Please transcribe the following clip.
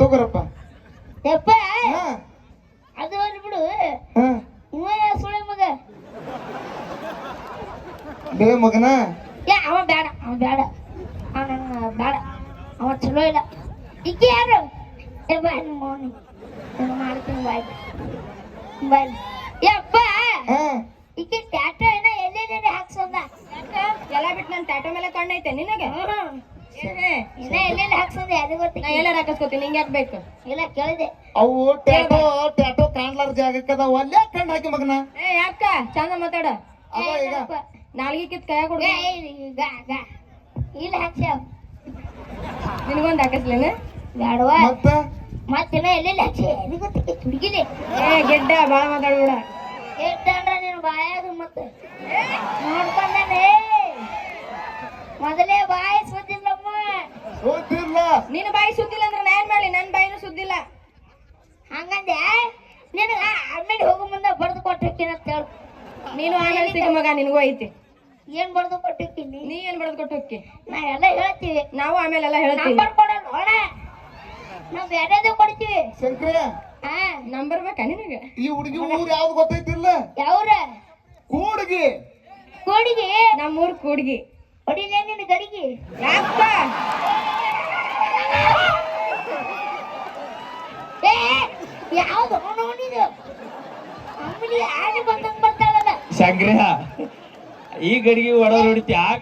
ತಗೋರಪ್ಪ. ಯಪ್ಪ ಹಾ ಅದು ಅಲ್ಲಿ ಬಿಡು. ಹಾ ಇವ ಸುಳೆ ಮಗ. ಬೇ ಮಗನ ಅವ ಬೇಡ ಅವ ಬೇಡ ಅವ ನಂಗೆ ಬೇಡ ಅವ ಚಲೋ ಇಲ್ಲ. ಈಕೆ ಯಾರು? ಬಾಯ್ ಮೋನಿ ಮಾಡ್ತೀನಿ ಬಾಯ್ ಬಾಯ್. ಯಪ್ಪ ಹಾ ಈಕೆ ಟ್ಯಾಟೋ ಏನ ಎಲ್ಲೆಲ್ಲಿ ಹಾಕ್ಸೋದ ಎಲ್ಲ ಬಿಟ್ಟು ನನ್ ಟ್ಯಾಟೋ ಮೇಲೆ ಕಣ್ಣೈತೆ ನಿನಗೆ ಇನ್ನ ಎಲ್ಲೆಲ್ಲಿ ಹಾಕ್ಸೋದ ಅದು ನಾ ಗೊತ್ತಿಲ್ಲ. ಎಲ್ಲ ಹಾಕಿಸ್ಕೊತೀನಿ ನಿಂಗೆ ಯಾಕೆ ಬೇಕು? ಇಲ್ಲ ಕೇಳಿದೆ. ಅವು ಟ್ಯಾಟೋ ಕಾಣ್ಲಾರ ಜಾಗಕ್ಕೆ ಅದಾವ ಅಲ್ಲೇ ಕಣ್ಣು ಹಾಕಿ ಮಗನ. ಏ ಯಾಕ ಚಂದ ಮಾತಾಡ. ಅದ ಈಗ ನಾಲ್ಗೆ ಕಿತ್ ಕೈಯಾಗ ಕೊಡು. ಇಲ್ಲ ಹಾಕ್ಸ್ಯಾವ ನಿನಗೊಂದು ಹಾಕಿಸ್ಲೇನ? ಬೇಡವಾ ಮತ್ತ ಮತ್ತಿನ ಎಲ್ಲೆಲ್ಲಿ ಹಾಕ್ಸಿ ಅದು ಗೊತ್ತಿಲ್ಲ ಹುಡುಗಿಲಿ. ಏ ಗೆಡ್ಡ ಬಾಳ ಮಾತಾಡ್ಬೇಡ. ಎಷ್ಟಂದ್ರ ನೀನು ಬಾಯಾಗ ಮತ್ತೆ ನೋಡ್ಕೊಂಡೇ ಮೊದಲೇ ಬಾಯಿ ಸುದ್ದಿಲ್ಲಮ್ಮ. ಗೊತ್ತಿಲ್ಲ. ನಿನ್ನ ಬಾಯಿ ಸುದ್ದಿಲ್ಲ ಅಂದ್ರೆ ನಾ ಏನ್ ಮಾಡ್ಲಿ? ನನ್ ಬಾಯಿನೂ ಸುದ್ದಿಲ್ಲ. ಹಂಗಂದೆ ನಿನಗ ಆಮೇಲೆ ಹೋಗೋ ಮುಂದೆ ಬಡ್ದು ಕೊಟ್ಟಿರ್ತೀನಿ ಅಂತ ಹೇಳು. ನೀನು ಆಮೇಲೆ ಸಿಗ ಮಗ ನಿನಗೂ ಐತಿ. ಏನ್ ಬಡ್ದು ಕೊಟ್ಟಿರ್ತೀನಿ? ನೀ ಏನ್ ಬಡದ್ ಕೊಟ್ಟು ಹೋಕ್ಕಿ? ನಾ ಎಲ್ಲ ಹೇಳ್ತೀವಿ. ನಾವು ಆಮೇಲೆ ಎಲ್ಲ ಹೇಳ್ತೀವಿ. ನಂಬರ್ ಕೊಡೋಣ ನೋಡ, ನಾವ್ ಬೇರೆದು ಕೊಡ್ತೀವಿ. ಶಂಕರ ಹಾ ನಂಬರ್ ಬೇಕಾ ನಿನಗೆ? ಈ ಹುಡುಗಿ ಊರು ಯಾವ್ದು ಗೊತ್ತೈತಿಲ್ಲ? ಯಾವ್ರ ಕೂಡ್ಗಿ. ಕೋಡಿಗೆ ನಮ್ಮೂರ್ ಕೂಡ್ಗಿ. ಹೊಡಿಲೇ ನಿನ್ನ ಗಡಿಗೆ. ಯಾಕ? ಏ ಯಾವ್ದು ನೋಡಿದು ಅಂಬಲಿ ಆನೆ ಬಂದಂಗ್ ಬರ್ತಾಳಲ್ಲ. ಸಂಗ್ರಹ ಈ ಗಡಿಗೆ ಒಡ ಹೊಡಿತಿ ಆಗ